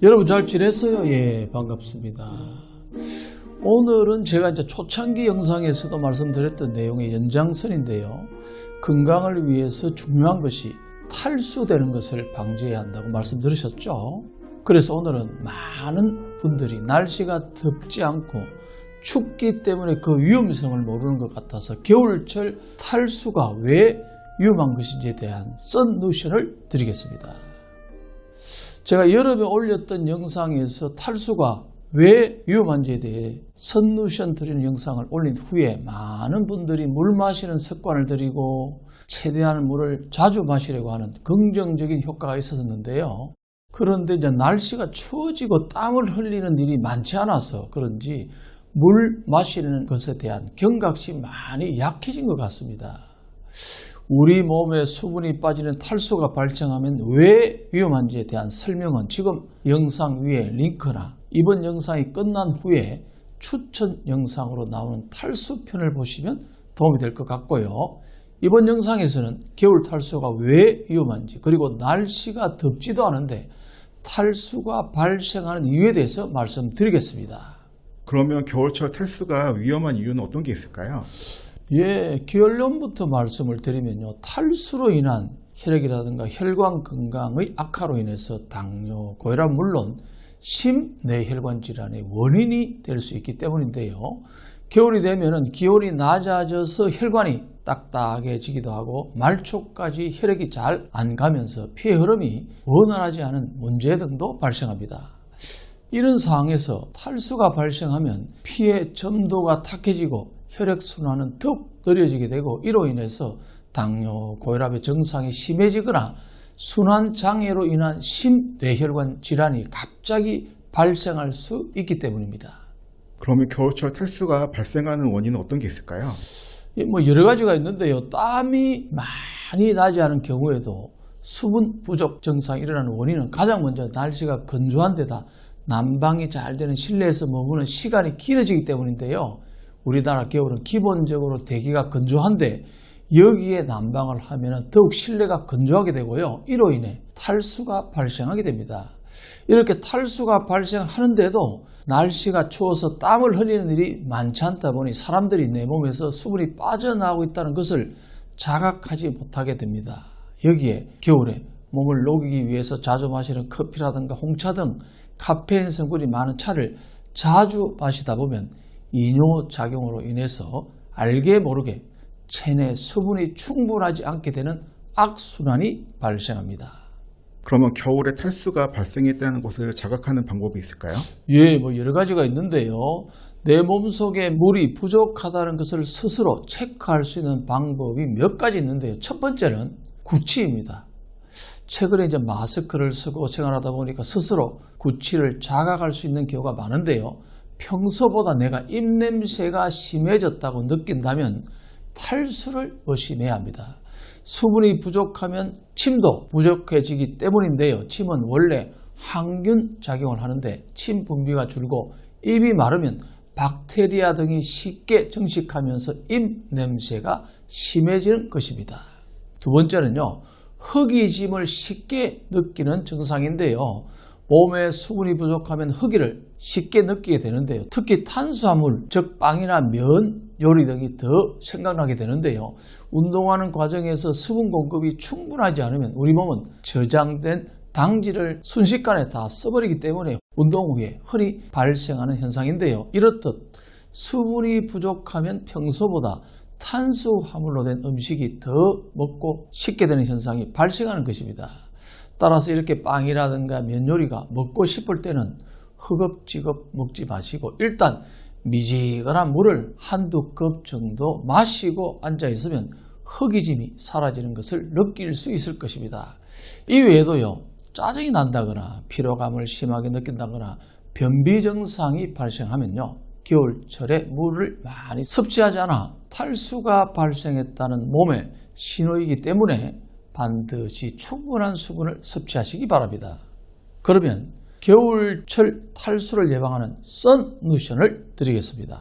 여러분 잘 지냈어요? 예, 반갑습니다. 오늘은 제가 이제 초창기 영상에서도 말씀드렸던 내용의 연장선인데요. 건강을 위해서 중요한 것이 탈수되는 것을 방지해야 한다고 말씀드리셨죠. 그래서 오늘은 많은 분들이 날씨가 덥지 않고 춥기 때문에 그 위험성을 모르는 것 같아서 겨울철 탈수가 왜 위험한 것인지에 대한 솔루션을 드리겠습니다. 제가 여름에 올렸던 영상에서 탈수가 왜 위험한지에 대해 솔루션 드리는 영상을 올린 후에 많은 분들이 물 마시는 습관을 들이고 최대한 물을 자주 마시려고 하는 긍정적인 효과가 있었는데요. 그런데 이제 날씨가 추워지고 땀을 흘리는 일이 많지 않아서 그런지 물 마시는 것에 대한 경각심이 많이 약해진 것 같습니다. 우리 몸에 수분이 빠지는 탈수가 발생하면 왜 위험한지에 대한 설명은 지금 영상 위에 링크나 이번 영상이 끝난 후에 추천 영상으로 나오는 탈수편을 보시면 도움이 될 것 같고요. 이번 영상에서는 겨울 탈수가 왜 위험한지, 그리고 날씨가 덥지도 않은데 탈수가 발생하는 이유에 대해서 말씀드리겠습니다. 그러면 겨울철 탈수가 위험한 이유는 어떤 게 있을까요? 예, 결론부터 말씀을 드리면요. 탈수로 인한 혈액이라든가 혈관 건강의 악화로 인해서 당뇨, 고혈압 물론 심내혈관 질환의 원인이 될 수 있기 때문인데요. 겨울이 되면은 기온이 낮아져서 혈관이 딱딱해지기도 하고 말초까지 혈액이 잘 안 가면서 피의 흐름이 원활하지 않은 문제 등도 발생합니다. 이런 상황에서 탈수가 발생하면 피의 점도가 탁해지고 혈액순환은 더욱 느려지게 되고 이로 인해서 당뇨, 고혈압의 증상이 심해지거나 순환장애로 인한 심뇌혈관 질환이 갑자기 발생할 수 있기 때문입니다. 그러면 겨울철 탈수가 발생하는 원인은 어떤 게 있을까요? 뭐 여러 가지가 있는데요. 땀이 많이 나지 않은 경우에도 수분 부족 증상이 일어나는 원인은 가장 먼저 날씨가 건조한 데다 난방이 잘 되는 실내에서 머무는 시간이 길어지기 때문인데요. 우리나라 겨울은 기본적으로 대기가 건조한데 여기에 난방을 하면 더욱 실내가 건조하게 되고요. 이로 인해 탈수가 발생하게 됩니다. 이렇게 탈수가 발생하는데도 날씨가 추워서 땀을 흘리는 일이 많지 않다 보니 사람들이 내 몸에서 수분이 빠져나오고 있다는 것을 자각하지 못하게 됩니다. 여기에 겨울에 몸을 녹이기 위해서 자주 마시는 커피라든가 홍차 등 카페인 성분이 많은 차를 자주 마시다 보면 이뇨작용으로 인해서 알게 모르게 체내 수분이 충분하지 않게 되는 악순환이 발생합니다. 그러면 겨울에 탈수가 발생했다는 것을 자각하는 방법이 있을까요? 예, 뭐 여러 가지가 있는데요. 내 몸속에 물이 부족하다는 것을 스스로 체크할 수 있는 방법이 몇 가지 있는데요. 첫 번째는 구취입니다. 최근에 이제 마스크를 쓰고 생활하다 보니까 스스로 구취를 자각할 수 있는 경우가 많은데요. 평소보다 내가 입냄새가 심해졌다고 느낀다면 탈수를 의심해야 합니다. 수분이 부족하면 침도 부족해지기 때문인데요. 침은 원래 항균 작용을 하는데 침 분비가 줄고 입이 마르면 박테리아 등이 쉽게 증식하면서 입냄새가 심해지는 것입니다. 두 번째는요. 허기짐을 쉽게 느끼는 증상인데요. 몸에 수분이 부족하면 허기를 쉽게 느끼게 되는데요. 특히 탄수화물, 즉 빵이나 면 요리 등이 더 생각나게 되는데요. 운동하는 과정에서 수분 공급이 충분하지 않으면 우리 몸은 저장된 당질을 순식간에 다 써버리기 때문에 운동 후에 흔히 발생하는 현상인데요. 이렇듯 수분이 부족하면 평소보다 탄수화물로 된 음식이 더 먹고 싶게 되는 현상이 발생하는 것입니다. 따라서 이렇게 빵이라든가 면 요리가 먹고 싶을 때는 허겁지겁 먹지 마시고 일단 미지근한 물을 한두 컵 정도 마시고 앉아있으면 허기짐이 사라지는 것을 느낄 수 있을 것입니다. 이 외에도요. 짜증이 난다거나 피로감을 심하게 느낀다거나 변비 증상이 발생하면요. 겨울철에 물을 많이 섭취하지 않아 탈수가 발생했다는 몸의 신호이기 때문에 반드시 충분한 수분을 섭취하시기 바랍니다. 그러면 겨울철 탈수를 예방하는 솔루션을 드리겠습니다.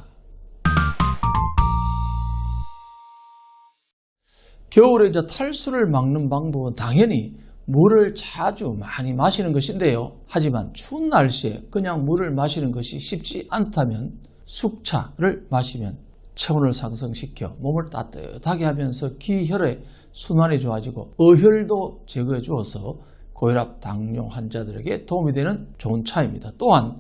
겨울에 이제 탈수를 막는 방법은 당연히 물을 자주 많이 마시는 것인데요. 하지만 추운 날씨에 그냥 물을 마시는 것이 쉽지 않다면 숙차를 마시면 체온을 상승시켜 몸을 따뜻하게 하면서 기혈의 순환이 좋아지고 어혈도 제거해 주어서 고혈압, 당뇨 환자들에게 도움이 되는 좋은 차입니다. 또한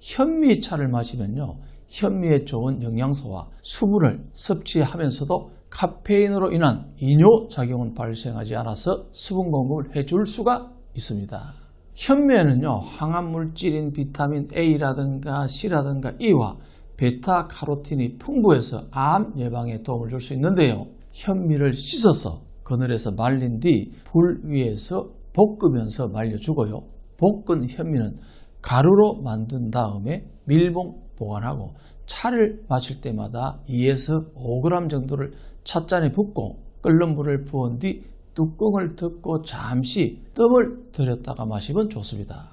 현미차를 마시면요, 현미에 좋은 영양소와 수분을 섭취하면서도 카페인으로 인한 이뇨작용은 발생하지 않아서 수분 공급을 해줄 수가 있습니다. 현미에는요, 항암물질인 비타민 A라든가 C라든가 E와 베타카로틴이 풍부해서 암 예방에 도움을 줄 수 있는데요. 현미를 씻어서 그늘에서 말린 뒤 불 위에서 볶으면서 말려주고요. 볶은 현미는 가루로 만든 다음에 밀봉 보관하고 차를 마실 때마다 2에서 5g 정도를 찻잔에 붓고 끓는 물을 부은 뒤 뚜껑을 덮고 잠시 뜸을 들였다가 마시면 좋습니다.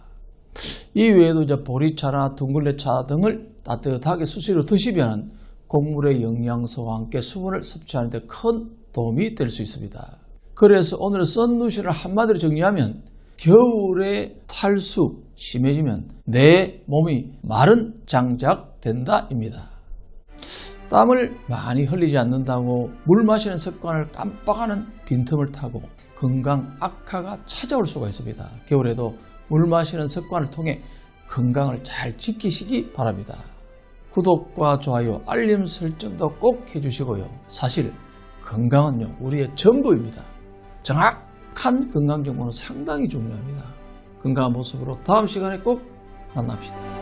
이 외에도 이제 보리차나 둥글레차 등을 따뜻하게 수시로 드시면 곡물의 영양소와 함께 수분을 섭취하는 데 큰 도움이 될 수 있습니다. 그래서 오늘 썬루시를 한마디로 정리하면 겨울에 탈수 심해지면 내 몸이 마른 장작 된다입니다. 땀을 많이 흘리지 않는다고 물 마시는 습관을 깜빡하는 빈틈을 타고 건강 악화가 찾아올 수가 있습니다. 겨울에도 물 마시는 습관을 통해 건강을 잘 지키시기 바랍니다. 구독과 좋아요, 알림 설정도 꼭 해주시고요. 사실 건강은요, 우리의 전부입니다. 정확한 건강 정보는 상당히 중요합니다. 건강한 모습으로 다음 시간에 꼭 만납시다.